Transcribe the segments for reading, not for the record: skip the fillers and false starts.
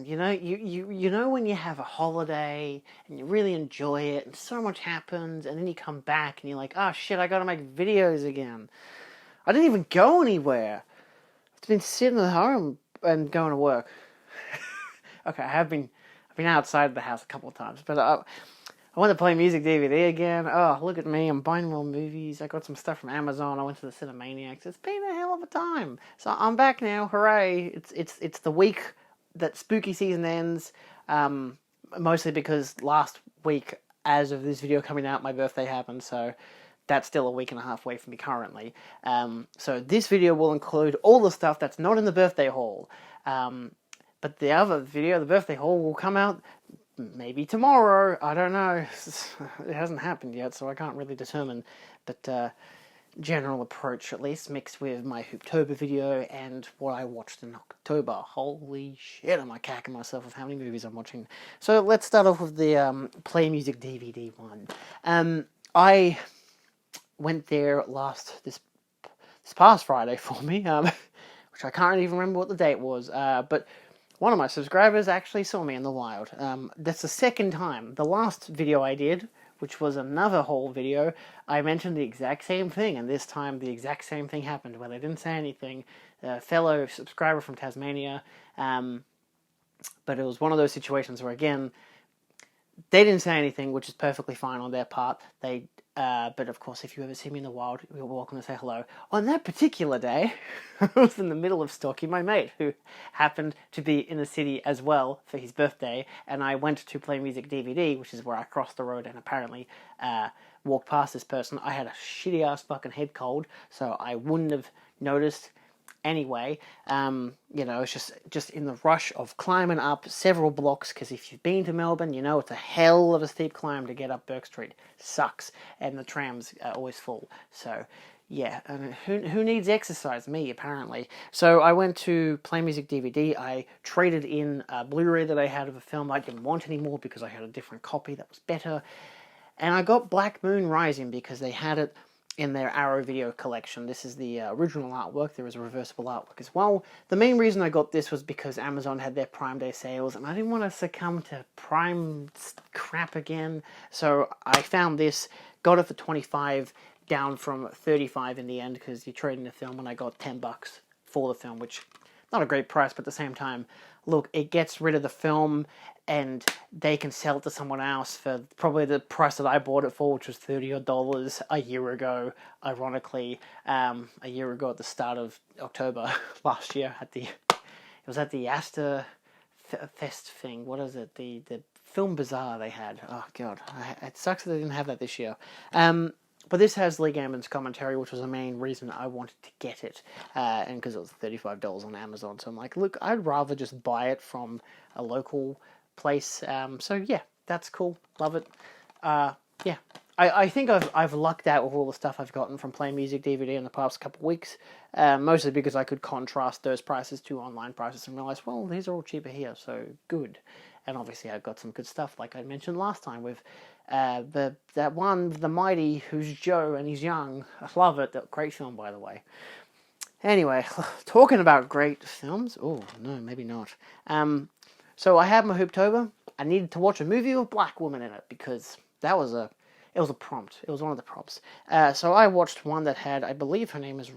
man. You know when you have a holiday and you really enjoy it and so much happens, and then you come back and you're like, oh shit, I gotta make videos again. I didn't even go anywhere. I've been sitting at home and going to work. Okay, I've been outside the house a couple of times, but I want to play music DVD again. Oh, look at me, I'm buying more movies. I got some stuff from Amazon. I went to the Cinemaniacs. It's been a hell of a time. So I'm back now, hooray. It's the week that spooky season ends, mostly because last week, as of this video coming out, my birthday happened, so that's still a week and a half away from me currently. So this video will include all the stuff that's not in the birthday haul. But the other video, the birthday haul, will come out maybe tomorrow. I don't know. It hasn't happened yet, so I can't really determine. But general approach, at least, mixed with my Hooptober video and what I watched in October. Holy shit, am I cacking myself with how many movies I'm watching. So let's start off with the Play Music DVD one. I went there this past Friday for me, which I can't even remember what the date was, but one of my subscribers actually saw me in the wild. That's the second time. The last video I did, which was another haul video, I mentioned the exact same thing, and this time the exact same thing happened, where they didn't say anything. A fellow subscriber from Tasmania, but it was one of those situations where, again, they didn't say anything, which is perfectly fine on their part. But of course, if you ever see me in the wild, you're welcome to say hello. On that particular day, I was in the middle of stalking my mate, who happened to be in the city as well for his birthday, and I went to Play Music DVD, which is where I crossed the road and apparently walked past this person. I had a shitty-ass fucking head cold, so I wouldn't have noticed anyway. It's just in the rush of climbing up several blocks, because if you've been to Melbourne, you know it's a hell of a steep climb to get up Bourke Street. Sucks, and the trams are always full. So yeah, and who needs exercise? Me, apparently. So I went to Play Music DVD. I traded in a Blu-ray that I had of a film I didn't want anymore because I had a different copy that was better, and I got Black Moon Rising because they had it in their Arrow video collection. This is the original artwork. There is a reversible artwork as well. The main reason I got this was because Amazon had their Prime Day sales, and I didn't want to succumb to Prime crap again. So I found this, got it for $25, down from $35 in the end, because you trade in the film, and I got $10 for the film, which, not a great price, but at the same time, look, it gets rid of the film, and they can sell it to someone else for probably the price that I bought it for, which was $30 a year ago, ironically. A year ago at the start of October last year, it was at the Astor Fest thing. What is it? The Film Bazaar they had. Oh god, it sucks that they didn't have that this year. But this has Lee Gambon's commentary, which was the main reason I wanted to get it, and because it was $35 on Amazon. So I'm like, look, I'd rather just buy it from a local place. So yeah, that's cool. Love it. Yeah, I think I've lucked out with all the stuff I've gotten from Play Music DVD in the past couple of weeks, mostly because I could contrast those prices to online prices and realize, well, these are all cheaper here, so good. And obviously I've got some good stuff, like I mentioned last time, with that one, The Mighty, who's Joe, and he's young. I love it. Great film, by the way. Anyway, talking about great films. Oh, no, maybe not. So I had my Hooptober. I needed to watch a movie with a black woman in it, because it was a prompt. It was one of the prompts. So I watched one that had, I believe her name is...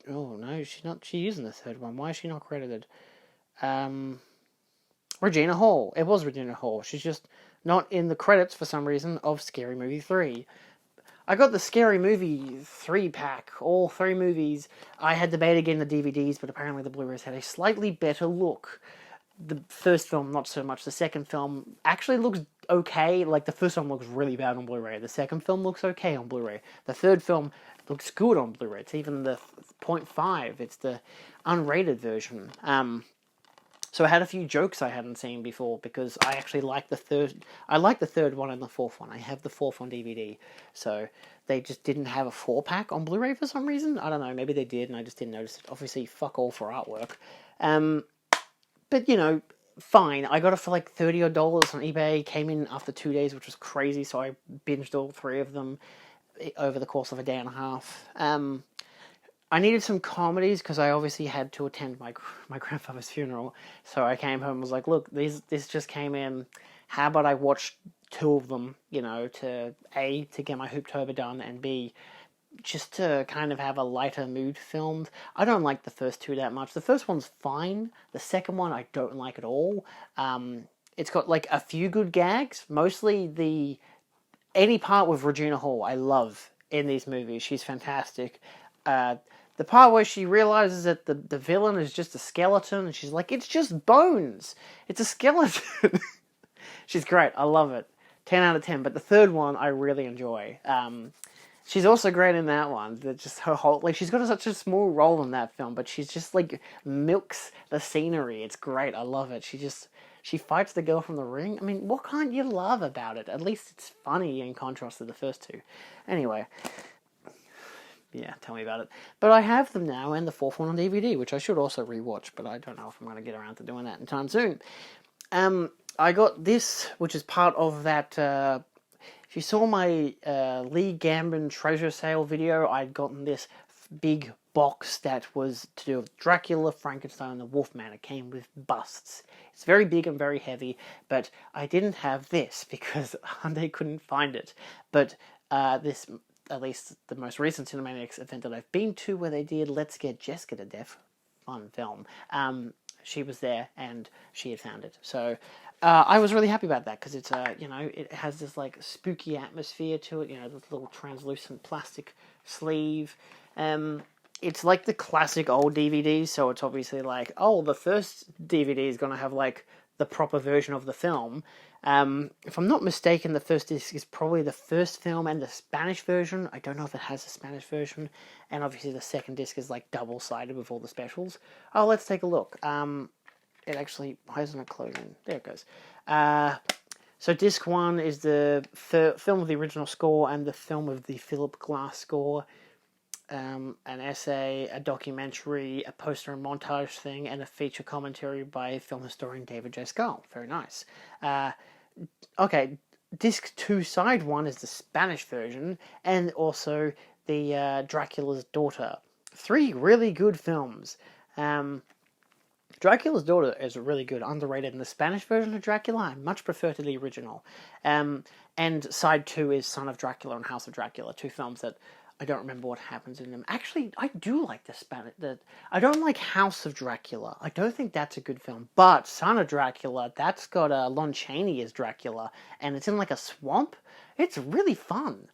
Oh, no, she's in the third one. Why is she not credited? Regina Hall. It was Regina Hall. She's just not in the credits for some reason of Scary Movie 3. I got the Scary Movie 3-pack, all 3 movies. I had debated getting the DVDs, but apparently the Blu-rays had a slightly better look. The first film, not so much. The second film actually looks okay. Like, the first film looks really bad on Blu-ray. The second film looks okay on Blu-ray. The third film looks good on Blu-ray. It's even the 0.5. It's the unrated version. So I had a few jokes I hadn't seen before, because I actually like the third. I like the third one and the fourth one. I have the fourth on DVD. So they just didn't have a 4-pack on Blu-ray for some reason. I don't know. Maybe they did, and I just didn't notice it. Obviously, fuck all for artwork. But, you know, fine. I got it for like $30 on eBay. Came in after 2 days, which was crazy. So I binged all 3 of them over the course of a day and a half. I needed some comedies because I obviously had to attend my grandfather's funeral. So I came home and was like, look, this just came in. How about I watch two of them, to A, to get my Hooptober done, and B, just to kind of have a lighter mood filmed. I don't like the first two that much. The first one's fine. The second one I don't like at all. It's got like a few good gags. Mostly any part with Regina Hall I love in these movies. She's fantastic. The part where she realizes that the villain is just a skeleton, and she's like, it's just bones. It's a skeleton. She's great. I love it. 10 out of 10. But the third one I really enjoy. She's also great in that one. Just her whole, like, she's got such a small role in that film, but she's just like milks the scenery. It's great. I love it. She fights the girl from The Ring. I mean, what can't you love about it? At least it's funny in contrast to the first two. Anyway, yeah, tell me about it. But I have them now, and the fourth one on DVD, which I should also rewatch, but I don't know if I'm going to get around to doing that anytime soon. I got this, which is part of that. If you saw my Lee Gambin treasure sale video, I'd gotten this big box that was to do with Dracula, Frankenstein, and the Wolfman. It came with busts. It's very big and very heavy, but I didn't have this because they couldn't find it. But this, at least the most recent Cinemaniacs event that I've been to, where they did Let's Get Jessica to Death, fun film, she was there and she had found it. So I was really happy about that because it's it has this like spooky atmosphere to it. This little translucent plastic sleeve. It's like the classic old DVDs, so it's obviously like, oh, the first DVD is going to have like the proper version of the film. If I'm not mistaken, the first disc is probably the first film and the Spanish version. I don't know if it has a Spanish version. And obviously the second disc is like double-sided with all the specials. Oh, let's take a look. It actually, why isn't it closing? There it goes. So disc 1 is the film of the original score and the film of the Philip Glass score. An essay, a documentary, a poster and montage thing, and a feature commentary by film historian David J. Scull. Very nice. Okay, disc 2 side 1 is the Spanish version, and also the Dracula's Daughter. 3 really good films. Dracula's Daughter is really good, underrated. In the Spanish version of Dracula, I much prefer to the original. And side 2 is Son of Dracula and House of Dracula, 2 films that I don't remember what happens in them. Actually, I do like the Spanish. I don't like House of Dracula. I don't think that's a good film. But Son of Dracula, that's got Lon Chaney as Dracula, and it's in like a swamp. It's really fun.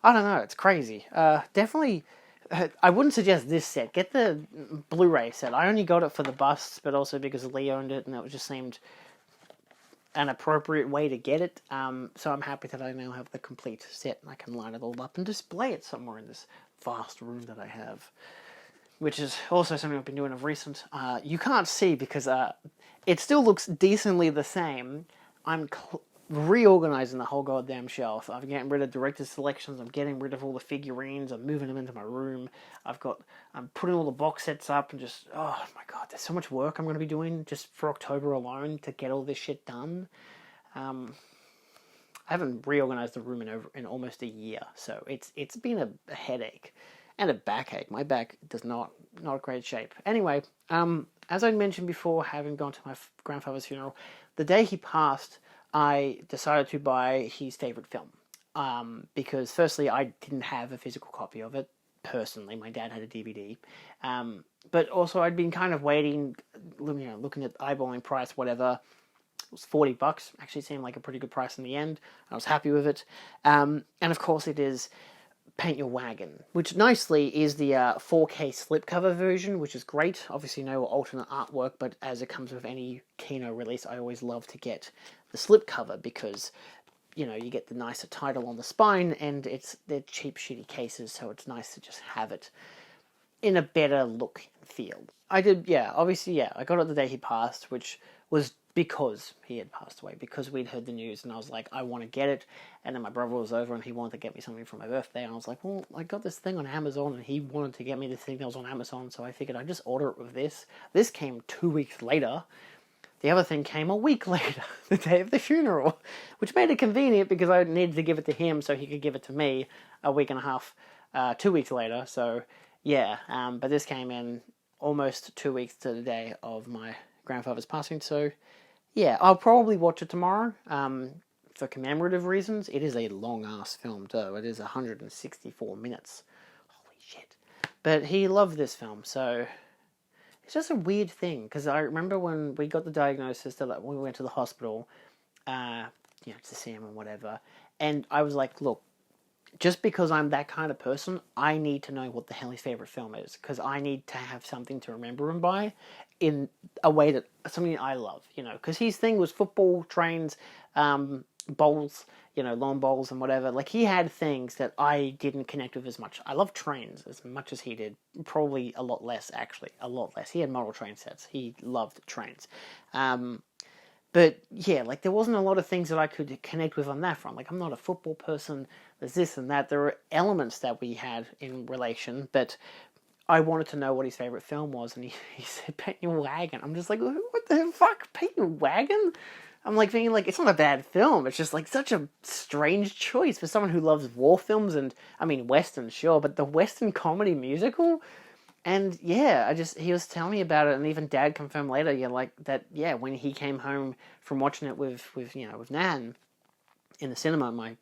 I don't know. It's crazy. Definitely. I wouldn't suggest this set. Get the Blu-ray set. I only got it for the busts, but also because Lee owned it, and it just seemed an appropriate way to get it. So I'm happy that I now have the complete set, and I can line it all up and display it somewhere in this vast room that I have, which is also something I've been doing of recent. You can't see because it still looks decently the same. I'm reorganizing the whole goddamn shelf. I'm getting rid of director's selections. I'm getting rid of all the figurines. I'm moving them into my room. I'm putting all the box sets up and just, oh my god, there's so much work I'm going to be doing just for October alone to get all this shit done. I haven't reorganized the room in almost a year, so it's been a headache and a backache. My back does not great shape. Anyway, as I mentioned before, having gone to my grandfather's funeral, the day he passed, I decided to buy his favorite film. Because firstly, I didn't have a physical copy of it, personally. My dad had a DVD. But also I'd been kind of waiting, looking at eyeballing price, whatever. It was $40. Actually seemed like a pretty good price in the end. I was happy with it. And of course it is Paint Your Wagon, which nicely is the 4K slipcover version, which is great. Obviously no alternate artwork, but as it comes with any Kino release, I always love to get the slipcover because, you get the nicer title on the spine, and they're cheap, shitty cases, so it's nice to just have it in a better look and feel. I got it the day he passed, which was because he had passed away, because we'd heard the news, and I was like, I want to get it. And then my brother was over, and he wanted to get me something for my birthday, and I was like, well, I got this thing on Amazon, and he wanted to get me the thing that was on Amazon, so I figured I'd just order it with this. This came 2 weeks later. The other thing came a week later, the day of the funeral, which made it convenient because I needed to give it to him so he could give it to me a week and a half, 2 weeks later. So, Yeah, but this came in almost 2 weeks to the day of my grandfather's passing, so yeah, I'll probably watch it tomorrow. For commemorative reasons, it is a long ass film too. It is 164 minutes. Holy shit! But he loved this film, so it's just a weird thing because I remember when we got the diagnosis that we went to the hospital, uh, to see him and whatever, and I was like, look, just because I'm that kind of person, I need to know what the hell his favorite film is because I need to have something to remember him by, in a way that something I love, because his thing was football, trains, bowls, lawn bowls and whatever. Like he had things that I didn't connect with as much. I love trains as much as he did, probably a lot less actually, a lot less. He had model train sets. He loved trains. But yeah, like there wasn't a lot of things that I could connect with on that front. Like I'm not a football person. There's this and that. There were elements that we had in relation, but I wanted to know what his favorite film was, and he said Paint Your Wagon. I'm just like, what the fuck, Paint Your Wagon? I'm like thinking like it's not a bad film. It's just like such a strange choice for someone who loves war films and I mean westerns, sure, but the western comedy musical. And yeah, he was telling me about it, and even Dad confirmed later, like that. Yeah, when he came home from watching it with Nan in the cinema, my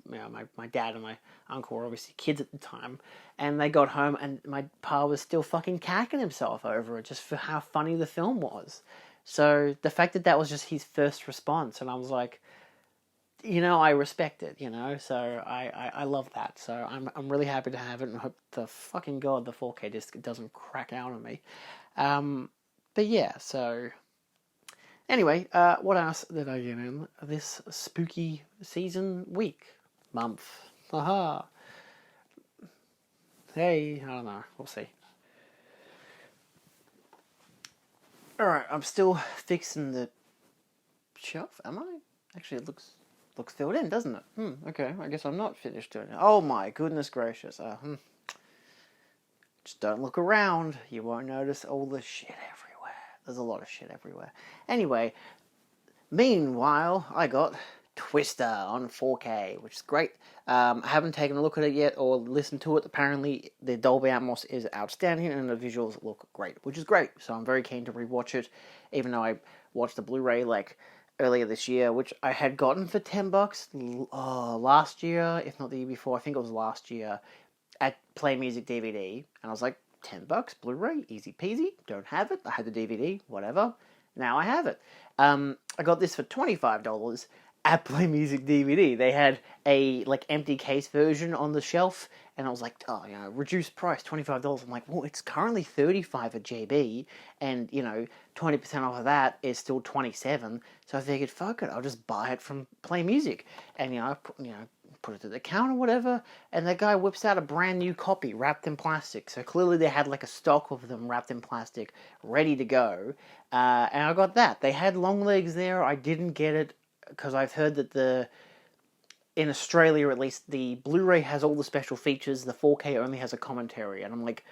dad and my uncle were obviously kids at the time, and they got home, and my pa was still fucking cacking himself over it just for how funny the film was. So the fact that was just his first response, and I was like, I respect it, so I love that. So I'm really happy to have it and hope the fucking God the 4K disc doesn't crack out on me. But yeah, so anyway, what else did I get in this spooky month? Haha. Hey, I don't know, we'll see. Alright, I'm still fixing the shelf, am I? Actually, it looks filled in, doesn't it? Okay, I guess I'm not finished doing it. Oh my goodness gracious. Just don't look around. You won't notice all the shit everywhere. There's a lot of shit everywhere. Anyway, meanwhile, I got Twister on 4K, which is great. I haven't taken a look at it yet or listened to it. Apparently, the Dolby Atmos is outstanding and the visuals look great, which is great. So I'm very keen to rewatch it, even though I watched the Blu-ray earlier this year, which I had gotten for $10 last year, if not the year before. I think it was last year at Play Music DVD, and I was like, $10 Blu-ray, easy peasy. Don't have it. I had the DVD, whatever. Now I have it. I got this for $25 at Play Music DVD. They had a empty case version on the shelf, and I was like, reduced price, $25. I'm like, well, it's currently $35 at JB, and 20% off of that is still $27. So I figured, fuck it, I'll just buy it from Play Music, and I put it to the counter, whatever, and the guy whips out a brand new copy wrapped in plastic. So clearly they had a stock of them wrapped in plastic, ready to go, and I got that. They had long legs there. I didn't get it because I've heard that in Australia at least, the Blu-ray has all the special features, the 4K only has a commentary, and I'm like,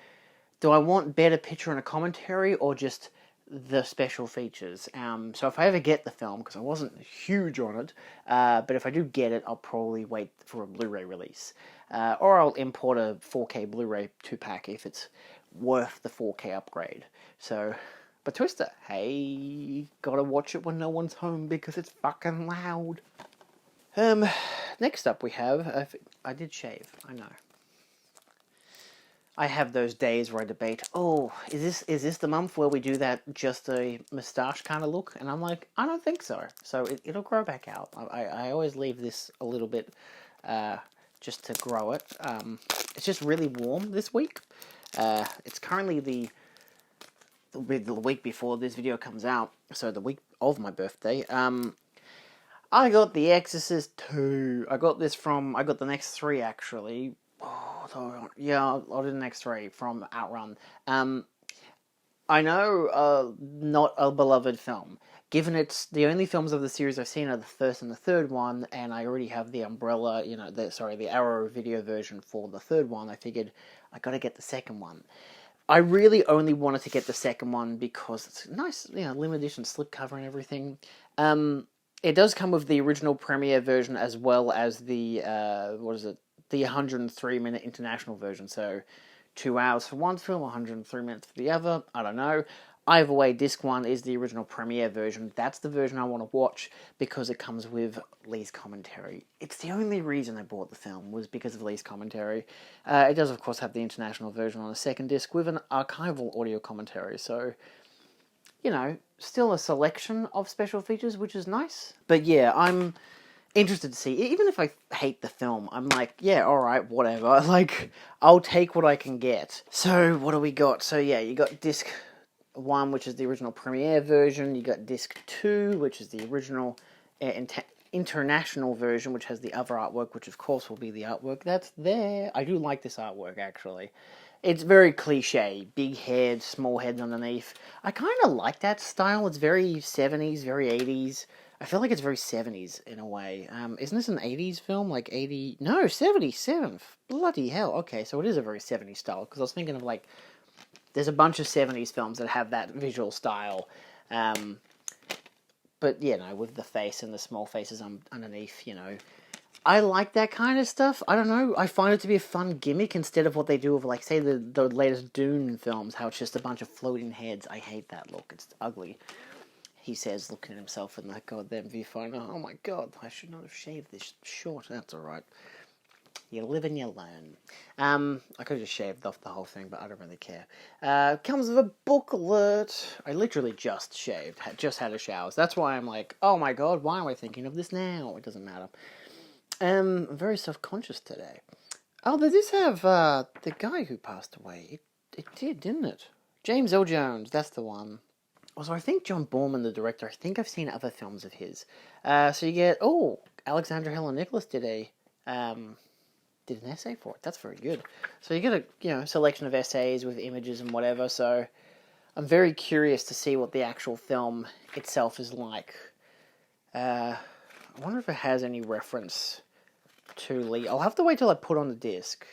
do I want better picture and a commentary, or just the special features? So if I ever get the film, because I wasn't huge on it, but if I do get it, I'll probably wait for a Blu-ray release, or I'll import a 4K Blu-ray 2-pack if it's worth the 4K upgrade. So, but Twister, hey, gotta watch it when no one's home because it's fucking loud. Next up we have, I did shave, I know. I have those days where I debate, is this the month where we do that just a moustache kind of look? And I'm like, I don't think so. So it'll grow back out. I always leave this a little bit just to grow it. It's just really warm this week. It's currently the week before this video comes out, so the week of my birthday. I got The Exorcist 2. I got the next 3 actually. Yeah, I'll do the next 3 from Outrun. I know, not a beloved film. Given it's the only films of the series I've seen are the first and the third one, and I already have the Umbrella, the Arrow video version for the third one, I figured I gotta get the second one. I really only wanted to get the second one because it's nice, limited edition slipcover and everything. It does come with the original premiere version as well as the, the 103-minute international version, so 2 hours for one film, 103 minutes for the other. I don't know. Either way, disc 1 is the original premiere version. That's the version I want to watch because it comes with Lee's commentary. It's the only reason I bought the film, was because of Lee's commentary. It does, of course, have the international version on the second disc with an archival audio commentary, so, you know, still a selection of special features, which is nice. But yeah, I'm interested to see. Even if I hate the film, I'm like, yeah, alright, whatever. Like, I'll take what I can get. So, what do we got? So yeah, you got disc 1, which is the original premiere version. You got disc 2, which is the original international version, which has the other artwork, which of course will be the artwork that's there. I do like this artwork, actually. It's very cliche. Big head, small heads underneath. I kind of like that style. It's very 70s, very 80s. I feel like it's very 70s in a way. Isn't this an 80s film? Like 80... No, 77. Bloody hell. Okay, so it is a very 70s style, because I was thinking of like... There's a bunch of 70s films that have that visual style. But, you know, with the face and the small faces underneath, you know. I like that kind of stuff. I don't know. I find it to be a fun gimmick instead of what they do with, like, say, the latest Dune films, how it's just a bunch of floating heads. I hate that look. It's ugly. He says, looking at himself in that goddamn viewfinder. Oh, my God. I should not have shaved this short. That's all right. You live and you learn. I could have just shaved off the whole thing, but I don't really care. Comes with a booklet. I literally just shaved. Just had a shower. So that's why I'm like, oh my God, why am I thinking of this now? It doesn't matter. I'm very self-conscious today. Oh, they did have the guy who passed away. It did, didn't it? James L. Jones, that's the one. Also, I think John Borman, the director, I think I've seen other films of his. So you get, Alexandra Helen Nicholas did an essay for it. That's very good. So you get a selection of essays with images and whatever. So I'm very curious to see what the actual film itself is like. I wonder if it has any reference to Lee. I'll have to wait till I put on the disc.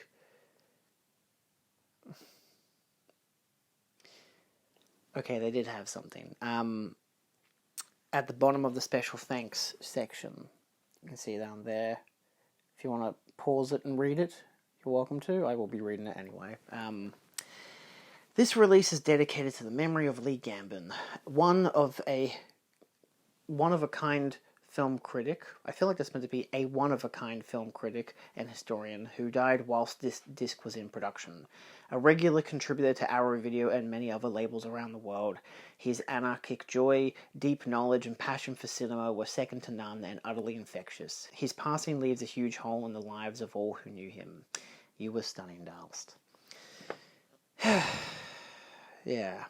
Okay, they did have something. At the bottom of the special thanks section, you can see down there. If you want to pause it and read it, you're welcome to. I will be reading it anyway. This release is dedicated to the memory of Lee Gambin, one of a kind film critic. I feel like that's meant to be a one-of-a-kind film critic and historian who died whilst this disc was in production. A regular contributor to Arrow Video and many other labels around the world, his anarchic joy, deep knowledge, and passion for cinema were second to none and utterly infectious. His passing leaves a huge hole in the lives of all who knew him. You were stunning, Darlst. Yeah.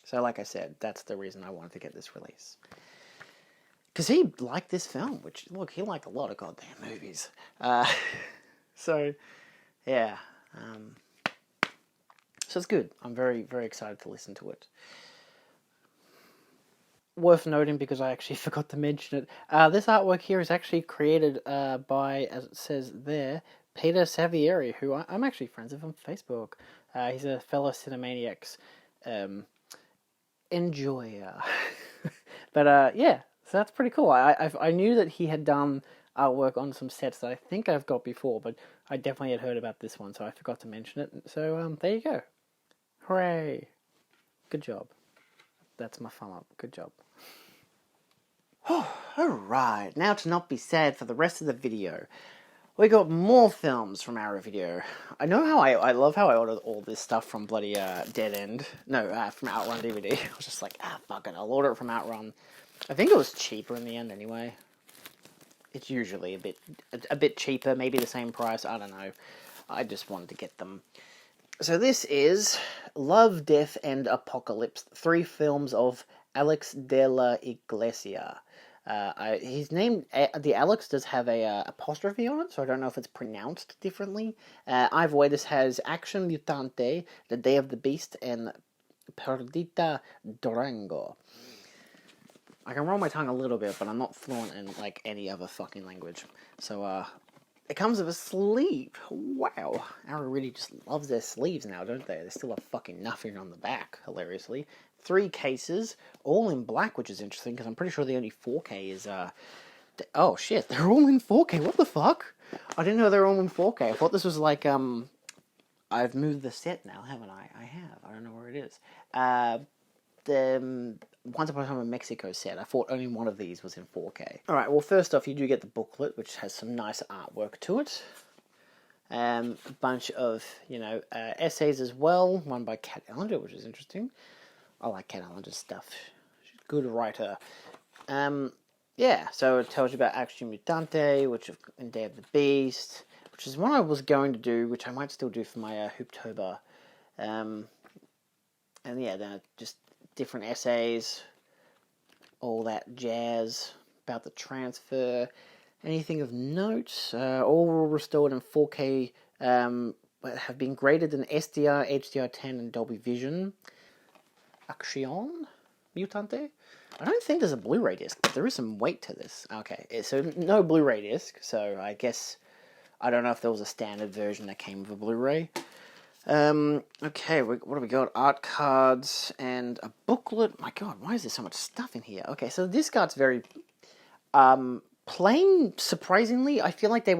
So like I said, that's the reason I wanted to get this release. Because he liked this film, which, look, he liked a lot of goddamn movies. So, yeah. So it's good. I'm very, very excited to listen to it. Worth noting, because I actually forgot to mention it, this artwork here is actually created by, as it says there, Peter Savieri, who I'm actually friends with on Facebook. He's a fellow Cinemaniacs enjoyer. But, yeah. So that's pretty cool. I knew that he had done artwork on some sets that I think I've got before, but I definitely had heard about this one, so I forgot to mention it. So there you go. Hooray. Good job. That's my thumb up. Good job. Alright, now to not be sad for the rest of the video. We got more films from Arrow Video. I know how I love how I ordered all this stuff from bloody Dead End. No, from Outrun DVD. I was just like, fuck it, I'll order it from Outrun. I think it was cheaper in the end anyway. It's usually a bit cheaper, maybe the same price, I don't know. I just wanted to get them. So this is Love, Death, and Apocalypse, 3 films of Alex de la Iglesia. His name, the Alex does have a apostrophe on it, so I don't know if it's pronounced differently. Either way, this has Action Mutante, The Day of the Beast, and Perdita Durango. I can roll my tongue a little bit, but I'm not fluent in, like, any other fucking language. So, it comes with a sleeve. Wow. Arrow really just loves their sleeves now, don't they? There's still a fucking nothing on the back, hilariously. 3 cases, all in black, which is interesting, because I'm pretty sure the only 4K is, oh, shit, they're all in 4K. What the fuck? I didn't know they were all in 4K. I thought this was, like, I've moved the set now, haven't I? I have. I don't know where it is. The Once Upon a Time in Mexico set. I thought only one of these was in 4K. Alright, well, first off, you do get the booklet, which has some nice artwork to it. A bunch of, essays as well. One by Kat Ellinger, which is interesting. I like Kat Ellinger's stuff. She's a good writer. Yeah, so it tells you about Action Mutante, which in Day of the Beast, which is one I was going to do, which I might still do for my Hooptober. And yeah, then just different essays, all that jazz about the transfer. Anything of note, all restored in 4K, but have been graded in SDR, HDR10, and Dolby Vision. Action Mutante? I don't think there's a Blu-ray disc, but there is some weight to this. Okay, so no Blu-ray disc, so I guess, I don't know if there was a standard version that came with a Blu-ray. Okay, what have we got? Art cards and a booklet. My god, why is there so much stuff in here? Okay, so the disc art's very, plain, surprisingly. I feel like they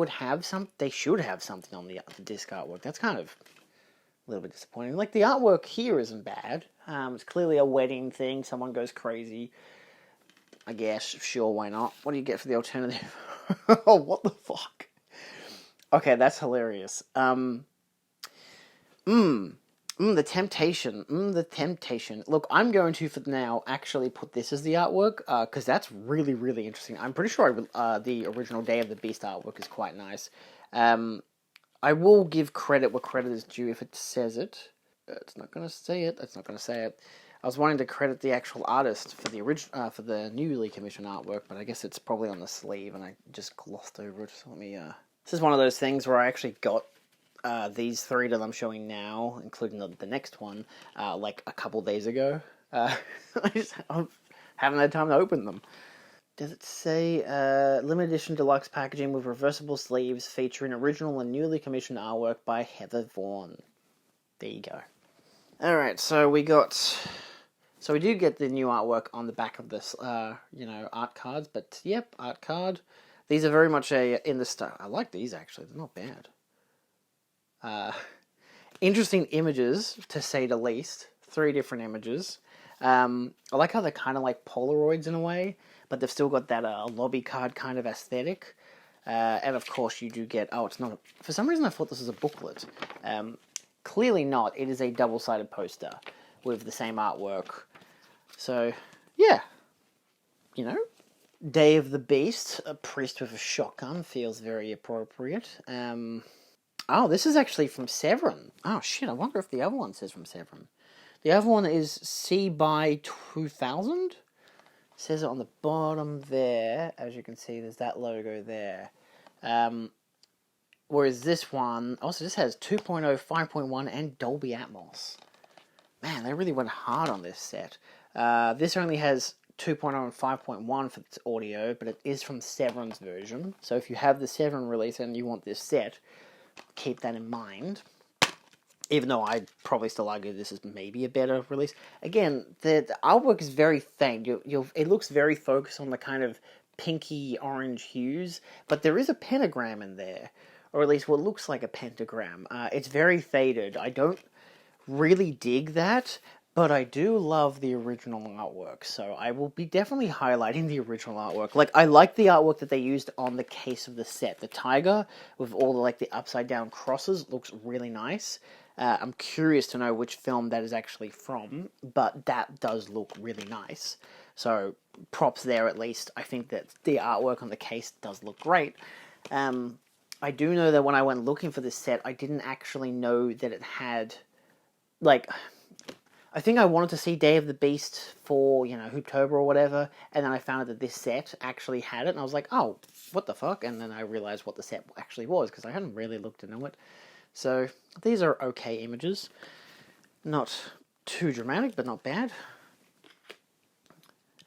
should have something on the disc artwork. That's kind of a little bit disappointing. Like, the artwork here isn't bad. It's clearly a wedding thing. Someone goes crazy. I guess, sure, why not? What do you get for the alternative? Oh, what the fuck? Okay, that's hilarious. The temptation. The temptation. Look, I'm going to, for now, actually put this as the artwork, because that's really, really interesting. I'm pretty sure the original Day of the Beast artwork is quite nice. I will give credit where credit is due if it says it. It's not going to say it. It's not going to say it. I was wanting to credit the actual artist for the for the newly commissioned artwork, but I guess it's probably on the sleeve, and I just glossed over it. So let me. This is one of those things where I actually got these three that I'm showing now, including the next one, like a couple days ago. I haven't had time to open them. Does it say limited edition deluxe packaging with reversible sleeves featuring original and newly commissioned artwork by Heather Vaughn? There you go. Alright, so we do get the new artwork on the back of this, art cards, but yep, art card. These are very much in the style. I like these, actually. They're not bad. Interesting images, to say the least. 3 different images. I like how they're kind of like Polaroids in a way, but they've still got that lobby card kind of aesthetic. And of course you do get... Oh, it's not... For some reason I thought this was a booklet. Clearly not. It is a double-sided poster with the same artwork. So, yeah. Day of the Beast, a priest with a shotgun, feels very appropriate. Oh, this is actually from Severin. Oh, shit, I wonder if the other one says from Severin. The other one is C by 2000. It says it on the bottom there. As you can see, there's that logo there. Whereas this one, also this has 2.0, 5.1, and Dolby Atmos. Man, they really went hard on this set. This only has 2.0 and 5.1 for its audio, but it is from Severin's version. So if you have the Severin release and you want this set, keep that in mind. Even though I'd probably still argue this is maybe a better release. Again, the artwork is very faint. It looks very focused on the kind of pinky orange hues, but there is a pentagram in there. Or at least what looks like a pentagram. It's very faded. I don't really dig that, but I do love the original artwork. So I will be definitely highlighting the original artwork. Like, I like the artwork that they used on the case of the set. The tiger with all the upside down crosses looks really nice. I'm curious to know which film that is actually from, but that does look really nice. So props there at least. I think that the artwork on the case does look great. I do know that when I went looking for this set, I didn't actually know that it had, I think I wanted to see Day of the Beast for, Hooptober or whatever, and then I found out that this set actually had it, and I was like, oh, what the fuck? And then I realized what the set actually was, because I hadn't really looked into it. So, these are okay images. Not too dramatic, but not bad.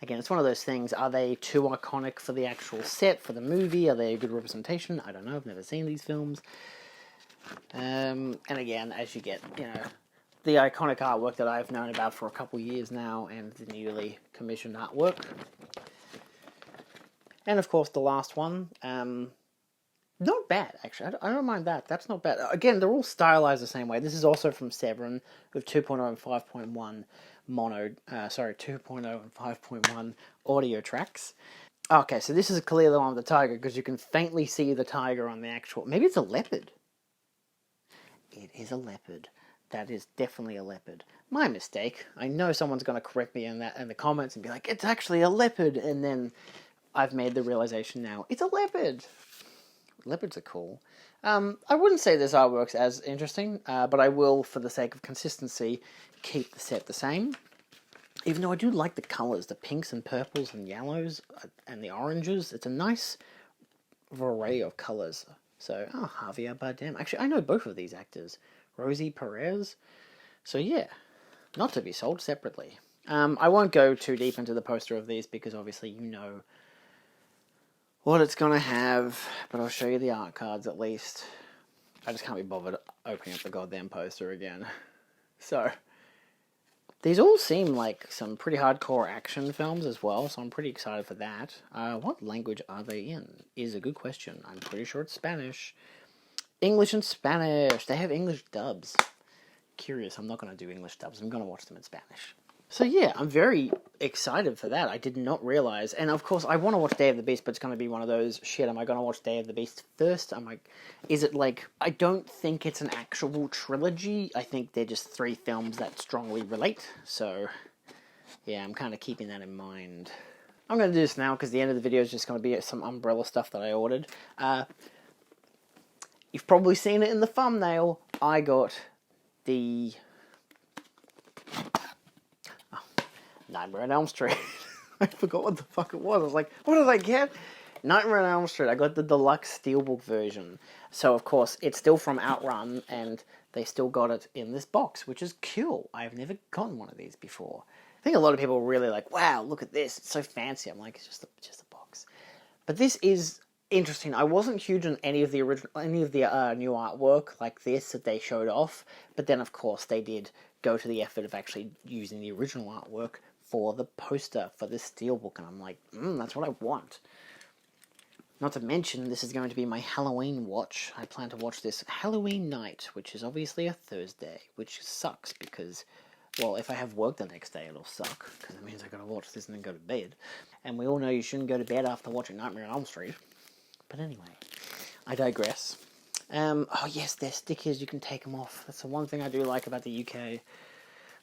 Again, it's one of those things, are they too iconic for the actual set, for the movie? Are they a good representation? I don't know, I've never seen these films. And again, as you get, the iconic artwork that I've known about for a couple years now, and the newly commissioned artwork. And of course, the last one, Not bad, actually. I don't mind that. That's not bad. Again, they're all stylized the same way. This is also from Severin with 2.0 and 5.1 2.0 and 5.1 audio tracks. Okay, so this is clearly the one with the tiger because you can faintly see the tiger on the actual. Maybe it's a leopard. It is a leopard. That is definitely a leopard. My mistake. I know someone's going to correct me in the comments and be like, it's actually a leopard, and then I've made the realization now it's a leopard. Leopards are cool. I wouldn't say this artwork's as interesting, but I will, for the sake of consistency, keep the set the same. Even though I do like the colours, the pinks and purples and yellows and the oranges. It's a nice array of colours. So, Javier Bardem. Actually, I know both of these actors. Rosie Perez. So yeah, not to be sold separately. I won't go too deep into the poster of these because obviously you know what it's going to have, but I'll show you the art cards at least. I just can't be bothered opening up the goddamn poster again. So, these all seem like some pretty hardcore action films as well, so I'm pretty excited for that. What language are they in is a good question. I'm pretty sure it's Spanish. English and Spanish. They have English dubs. Curious, I'm not going to do English dubs. I'm going to watch them in Spanish. So yeah, I'm very excited for that. I did not realize, and of course I want to watch Day of the Beast, but it's going to be one of those, shit, am I going to watch Day of the Beast first? I'm like, is it like, I don't think it's an actual trilogy. I think they're just 3 films that strongly relate. So yeah, I'm kind of keeping that in mind. I'm going to do this now because the end of the video is just going to be some Umbrella stuff that I ordered. You've probably seen it in the thumbnail. I got the Nightmare on Elm Street. I forgot what the fuck it was. I was like, what did I get? Nightmare on Elm Street. I got the deluxe steelbook version. So, of course, it's still from Outrun, and they still got it in this box, which is cool. I've never gotten one of these before. I think a lot of people are really like, wow, look at this. It's so fancy. I'm like, it's just a box. But this is interesting. I wasn't huge on any of the new artwork like this that they showed off. But then, of course, they did go to the effort of actually using the original artwork for the poster for this steelbook, and I'm like, that's what I want. Not to mention, this is going to be my Halloween watch. I plan to watch this Halloween night, which is obviously a Thursday, which sucks because, well, if I have work the next day, it'll suck, because it means I gotta watch this and then go to bed. And we all know you shouldn't go to bed after watching Nightmare on Elm Street. But anyway, I digress. Oh yes, they're stickers, you can take them off. That's the one thing I do like about the UK.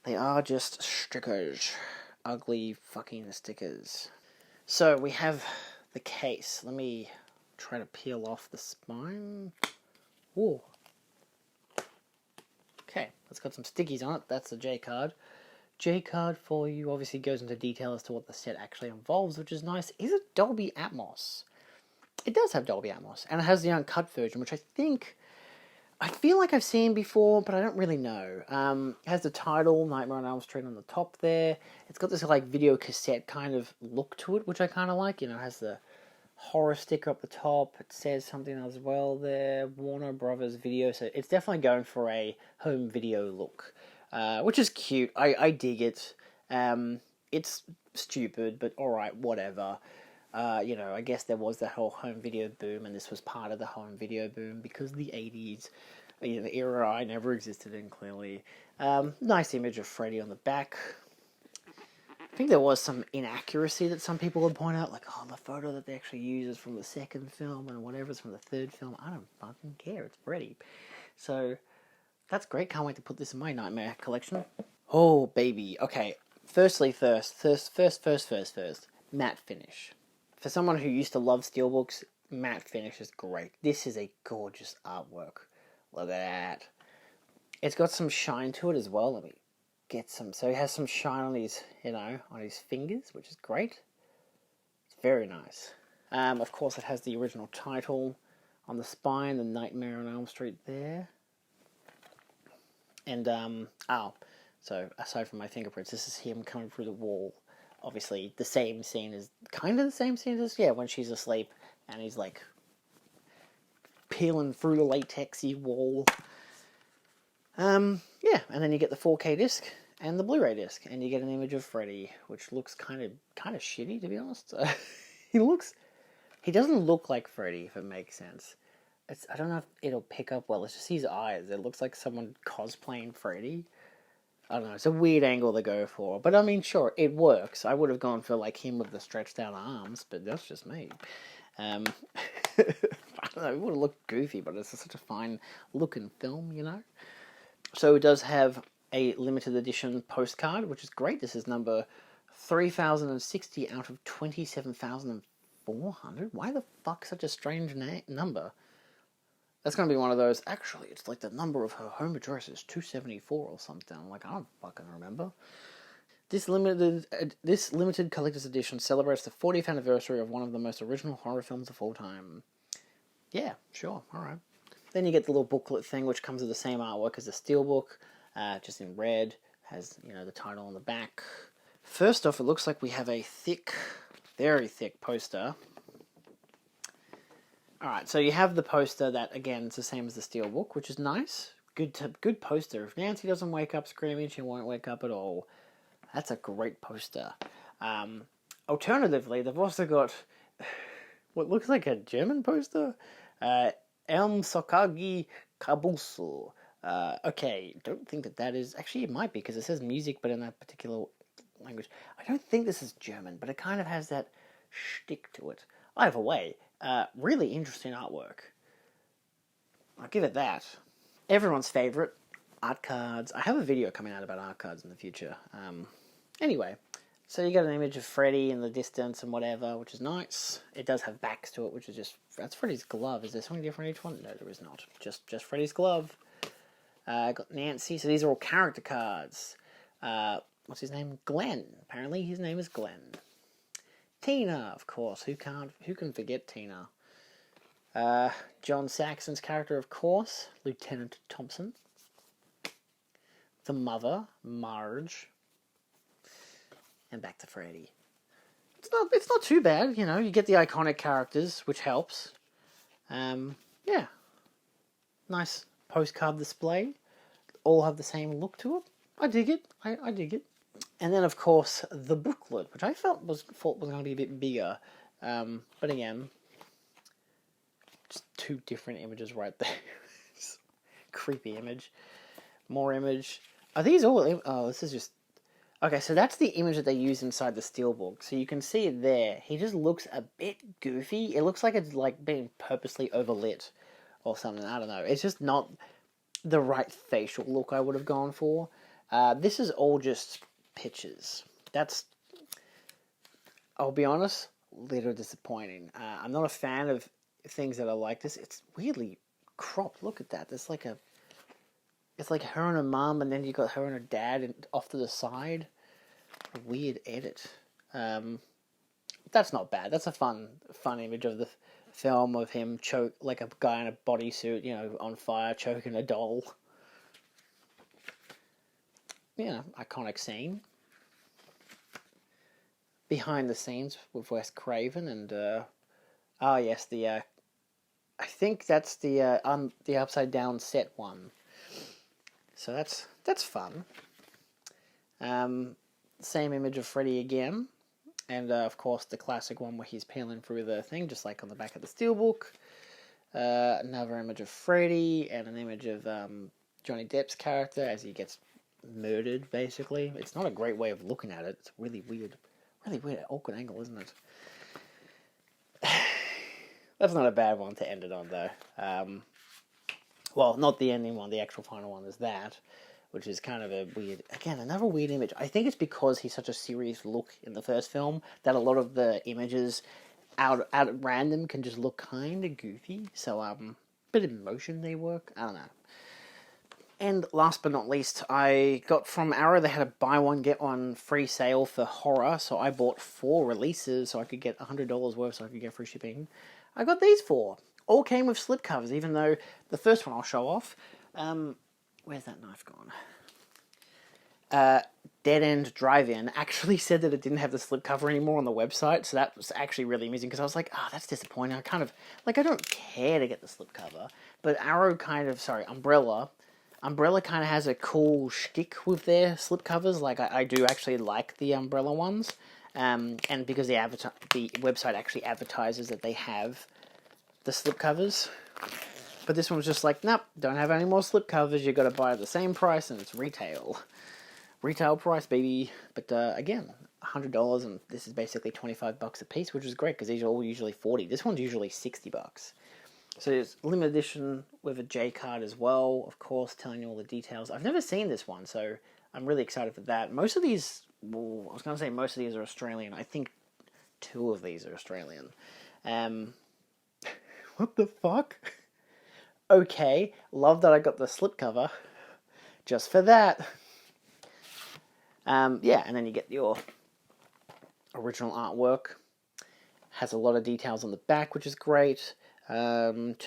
They are just stickers. Ugly fucking stickers. So we have the case. Let me try to peel off the spine. Ooh. Okay, it's got some stickies on it. That's the J card. J card for you obviously goes into detail as to what the set actually involves, which is nice. Is it Dolby Atmos? It does have Dolby Atmos, and it has the uncut version, which I feel like I've seen before, but I don't really know. It has the title, Nightmare on Elm Street, on the top there. It's got this like video cassette kind of look to it, which I kind of like. You know, it has the horror sticker up the top. It says something as well there, Warner Brothers Video. So it's definitely going for a home video look, which is cute. I dig it. It's stupid, but alright, whatever. I guess there was the whole home video boom, and this was part of the home video boom because the 80s, the era I never existed in, clearly. Nice image of Freddy on the back. I think there was some inaccuracy that some people would point out, like, oh, the photo that they actually use is from the second film, and whatever's from the third film. I don't fucking care, it's Freddy. So, that's great, can't wait to put this in my Nightmare collection. Oh, baby. Okay, first, matte finish. For someone who used to love steelbooks, matte finish is great. This is a gorgeous artwork. Look at that. It's got some shine to it as well. Let me get some. So he has some shine on his, on his fingers, which is great. It's very nice. Of course, it has the original title on the spine, the Nightmare on Elm Street there. And, so aside from my fingerprints, this is him coming through the wall. Obviously, the same scene as, when she's asleep, and he's, like, peeling through the latexy wall. And then you get the 4K disc, and the Blu-ray disc, and you get an image of Freddy, which looks kind of shitty, to be honest. He doesn't look like Freddy, if it makes sense. I don't know if it'll pick up well. It's just his eyes. It looks like someone cosplaying Freddy. I don't know. It's a weird angle to go for. But I mean, sure, it works. I would have gone for like him with the stretched out arms, but that's just me. I don't know. It would have looked goofy, but it's such a fine looking film, you know? So it does have a limited edition postcard, which is great. This is number 3060 out of 27,400. Why the fuck such a strange number? That's going to be one of those, actually, it's like the number of her home address is 274 or something. I'm like, I don't fucking remember. This limited collector's edition celebrates the 40th anniversary of one of the most original horror films of all time. Yeah, sure, alright. Then you get the little booklet thing, which comes with the same artwork as the steelbook, just in red, has, you know, the title on the back. First off, it looks like we have a thick, very thick poster. Alright, so you have the poster that, again, it's the same as the steelbook, which is nice. Good poster. If Nancy doesn't wake up screaming, she won't wake up at all. That's a great poster. Alternatively, they've also got what looks like a German poster. Sokagi Kabusu. Okay, don't think that is... Actually, it might be, because it says music, but in that particular language. I don't think this is German, but it kind of has that shtick to it. Either way, really interesting artwork. I'll give it that. Everyone's favourite, art cards. I have a video coming out about art cards in the future. Anyway, so you got an image of Freddy in the distance and whatever, which is nice. It does have backs to it, which is just... That's Freddy's glove. Is there something different in each one? No, there is not. Just Freddy's glove. Got Nancy. So these are all character cards. What's his name? Glenn. Apparently his name is Glenn. Tina, of course. Who can forget Tina? John Saxon's character, of course. Lieutenant Thompson. The mother, Marge. And back to Freddy. It's not too bad, you know. You get the iconic characters, which helps. Yeah. Nice postcard display. All have the same look to it. I dig it. I dig it. And then, of course, the booklet, which I thought was going to be a bit bigger. But again, just two different images right there. Creepy image. More image. Are these all... Oh, this is just... Okay, so that's the image that they use inside the steelbook. So you can see it there. He just looks a bit goofy. It looks like it's like being purposely overlit or something. I don't know. It's just not the right facial look I would have gone for. This is all just pictures. That's, I'll be honest, a little disappointing. I'm not a fan of things that are like this. It's weirdly cropped. Look at that. It's like her and her mum, and then you got her and her dad and off to the side. A weird edit. That's not bad. That's a fun image of the film of him like a guy in a bodysuit, you know, on fire, choking a doll. Yeah, iconic scene. Behind the scenes with Wes Craven and yes, I think that's the upside down set one. So that's fun. Same image of Freddy again, and of course the classic one where he's peeling through the thing, just like on the back of the steelbook. Another image of Freddy and an image of Johnny Depp's character as he gets murdered. Basically, it's not a great way of looking at it. It's really weird, awkward angle, isn't it? That's not a bad one to end it on, though. Well, not the ending one, the actual final one is that, which is kind of a weird, again, another weird image. I think it's because he's such a serious look in the first film that a lot of the images out at random can just look kind of goofy. So, bit of emotion they work. I don't know. And last but not least, I got from Arrow, they had a buy one, get one free sale for horror, so I bought 4 releases so I could get $100 worth so I could get free shipping. I got these 4. All came with slipcovers, even though the first one I'll show off. Where's that knife gone? Dead End Drive-In actually said that it didn't have the slipcover anymore on the website, so that was actually really amusing, because I was like, that's disappointing. I kind of, I don't care to get the slipcover, but Arrow Umbrella kind of has a cool shtick with their slipcovers. Like, I do actually like the Umbrella ones, and because the website actually advertises that they have the slipcovers. But this one was just like, nope, don't have any more slipcovers. You got to buy at the same price, and it's retail price, baby. But again, $100, and this is basically $25 a piece, which is great because these are all usually $40. This one's usually $60. So it's limited edition with a J card as well, of course, telling you all the details. I've never seen this one, so I'm really excited for that. Most of these, well, I was going to say most of these are Australian. I think 2 of these are Australian. What the fuck? Okay, love that I got the slipcover just for that. Yeah, and then you get your original artwork. Has a lot of details on the back, which is great. 2.0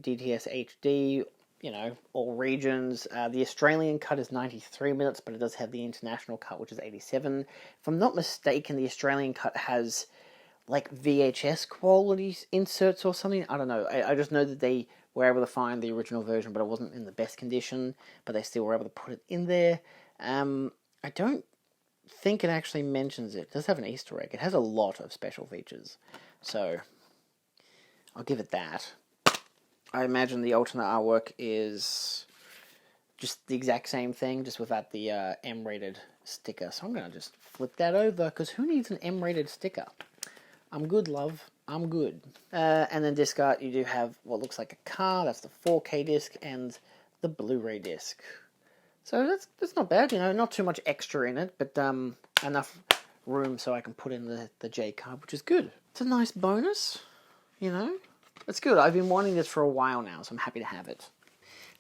DTS HD, you know, all regions. The Australian cut is 93 minutes, but it does have the international cut, which is 87. If I'm not mistaken, the Australian cut has like VHS quality inserts or something. I don't know. I just know that they were able to find the original version, but it wasn't in the best condition, but they still were able to put it in there. I don't think it actually mentions it. It does have an Easter egg. It has a lot of special features, so I'll give it that. I imagine the alternate artwork is just the exact same thing, just without the M-rated sticker. So I'm going to just flip that over, because who needs an M-rated sticker? I'm good, love. I'm good. And then disc art, you do have what looks like a car. That's the 4K disc and the Blu-ray disc. So that's not bad, you know, not too much extra in it, but enough room so I can put in the J card, which is good. It's a nice bonus, you know. It's good. I've been wanting this for a while now, so I'm happy to have it.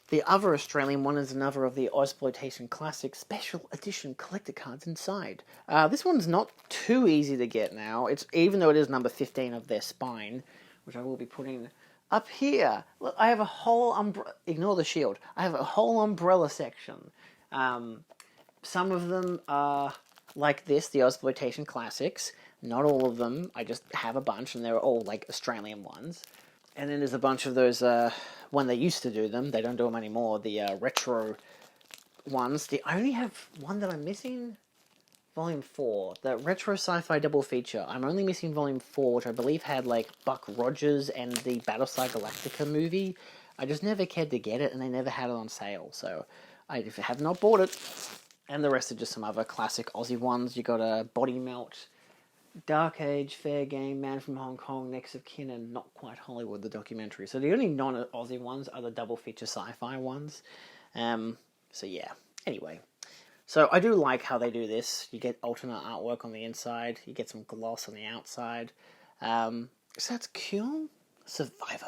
The other Australian one is another of the Ozploitation Classic Special Edition collector cards inside. This one's not too easy to get now. Even though it is number 15 of their spine, which I will be putting up here. Look, I have a whole umbrella. Ignore the shield. I have a whole umbrella section. Some of them are like this, the Ozploitation Classics. Not all of them. I just have a bunch, and they're all like Australian ones. And then there's a bunch of those, when they used to do them, they don't do them anymore, the retro ones. I only have one that I'm missing, Volume 4, the retro sci-fi double feature. I'm only missing Volume 4, which I believe had, like, Buck Rogers and the Battlestar Galactica movie. I just never cared to get it, and they never had it on sale, so I have not bought it. And the rest are just some other classic Aussie ones. You got a Body Melt, Dark Age, Fair Game, Man from Hong Kong, Next of Kin, and Not Quite Hollywood, the documentary. So the only non-Aussie ones are the double feature sci-fi ones. So yeah, anyway. So I do like how they do this. You get alternate artwork on the inside, you get some gloss on the outside. So that's cool. Survivor,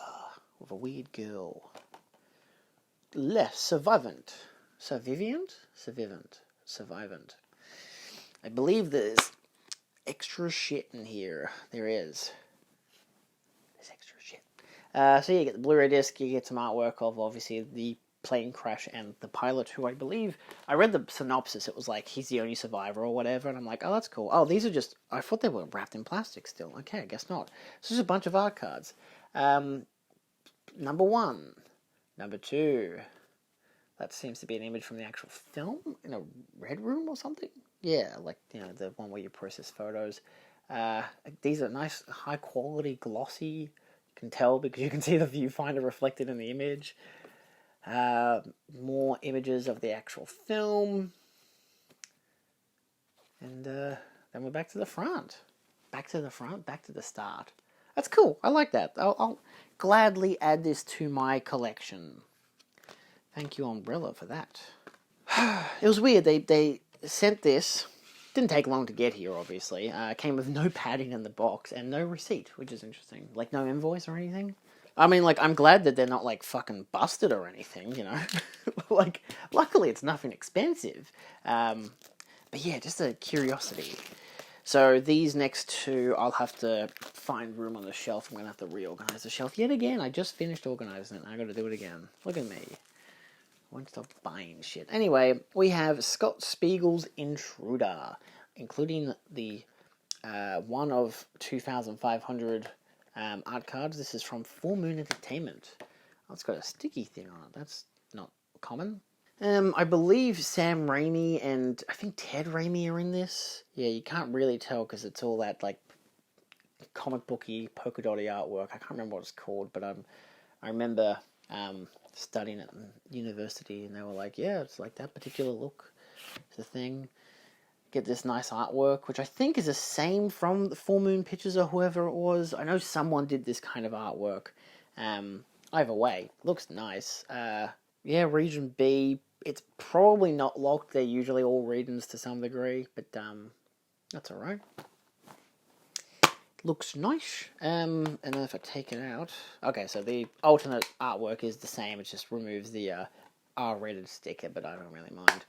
with a weird girl. Survivant. I believe there's extra shit in here. There is. There's extra shit. So you get the Blu-ray disc, you get some artwork of, obviously, the plane crash and the pilot, who I believe, I read the synopsis, it was like, he's the only survivor or whatever, and I'm like, oh, that's cool. Oh, these are just, I thought they were wrapped in plastic still. Okay, I guess not. So there's a bunch of art cards. Number 1. Number 2. That seems to be an image from the actual film in a red room or something. Yeah, like, you know, the one where you process photos. These are nice, high quality, glossy. You can tell because you can see the viewfinder reflected in the image. More images of the actual film. And then we're back to the front. Back to the start. That's cool. I like that. I'll gladly add this to my collection. Thank you, Umbrella, for that. It was weird. They sent this. Didn't take long to get here, obviously. Came with no padding in the box and no receipt, which is interesting. Like, no invoice or anything. I mean, like, I'm glad that they're not, like, fucking busted or anything, you know? Like, luckily it's nothing expensive. But yeah, just a curiosity. So these next two, I'll have to find room on the shelf. I'm going to have to reorganize the shelf yet again. I just finished organizing it, and I got to do it again. Look at me. I won't stop buying shit. Anyway, we have Scott Spiegel's Intruder, including the one of 2,500 art cards. This is from Full Moon Entertainment. Oh, it's got a sticky thing on it. That's not common. I believe Sam Raimi and I think Ted Raimi are in this. Yeah, you can't really tell because it's all that like comic booky polka dotty artwork. I can't remember what it's called, but I remember studying at university, and they were like, yeah, it's like that particular look is the thing. Get this nice artwork, which I think is the same from the Full Moon Pictures or whoever it was. I know someone did this kind of artwork. Either way, looks nice. Yeah, Region B, it's probably not locked. They're usually all regions to some degree, but that's alright. Looks nice. And then if I take it out... Okay, so the alternate artwork is the same. It just removes the R-rated sticker, but I don't really mind.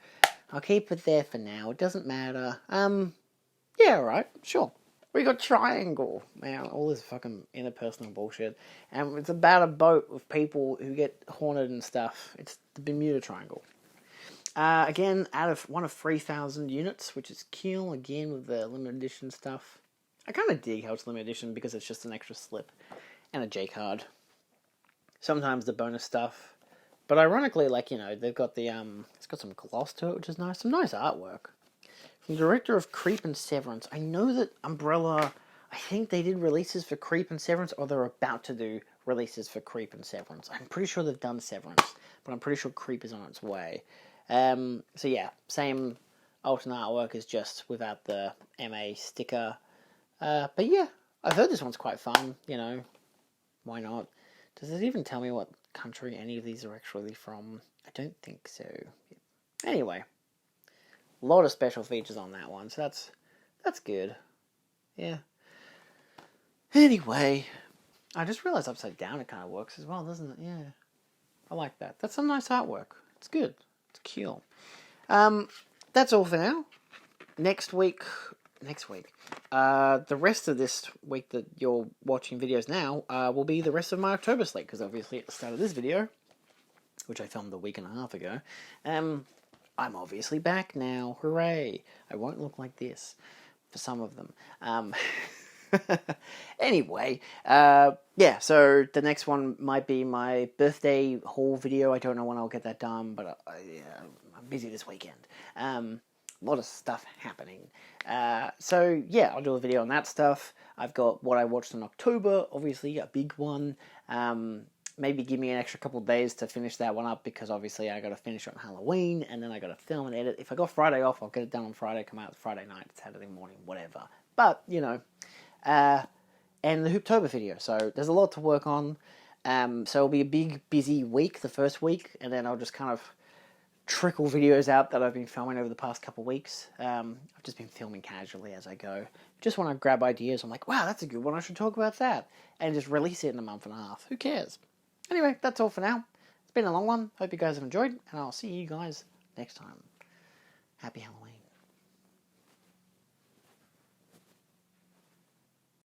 I'll keep it there for now. It doesn't matter. Yeah, alright, sure. We got Triangle. Man, all this fucking interpersonal bullshit. And it's about a boat with people who get haunted and stuff. It's the Bermuda Triangle. Again, out of one of 3,000 units, which is cool, again, with the limited edition stuff. I kind of dig how it's limited edition because it's just an extra slip and a J card. Sometimes the bonus stuff. But ironically, like, you know, they've got the, it's got some gloss to it, which is nice. Some nice artwork. From the director of Creep and Severance. I know that Umbrella, I think they did releases for Creep and Severance, or they're about to do releases for Creep and Severance. I'm pretty sure they've done Severance, but I'm pretty sure Creep is on its way. So yeah, same alternate artwork as just without the MA sticker. But yeah, I've heard this one's quite fun, you know, why not? Does it even tell me what country any of these are actually from? I don't think so. Anyway, a lot of special features on that one, so that's good. Yeah. Anyway, I just realized upside down it kind of works as well, doesn't it? Yeah. I like that. That's some nice artwork. It's good. It's cool. That's all for now. Next week, the rest of this week that you're watching videos now will be the rest of my October slate, because obviously at the start of this video, which I filmed a week and a half ago, I'm obviously back now. Hooray! I won't look like this for some of them. Anyway, yeah, so the next one might be my birthday haul video. I don't know when I'll get that done, but I'm busy this weekend. A lot of stuff happening. So, yeah, I'll do a video on that stuff. I've got what I watched in October, obviously, a big one. Maybe give me an extra couple of days to finish that one up, because obviously I got to finish on Halloween, and then I got to film and edit. If I got Friday off, I'll get it done on Friday, come out Friday night, Saturday morning, whatever. But, you know, and the Hooptober video. So there's a lot to work on. So it'll be a big, busy week, the first week, and then I'll just kind of trickle videos out that I've been filming over the past couple of weeks. I've just been filming casually as I go. Just want to grab ideas. I'm like, wow, that's a good one. I should talk about that. And just release it in a month and a half. Who cares? Anyway, that's all for now. It's been a long one. Hope you guys have enjoyed, and I'll see you guys next time. Happy Halloween.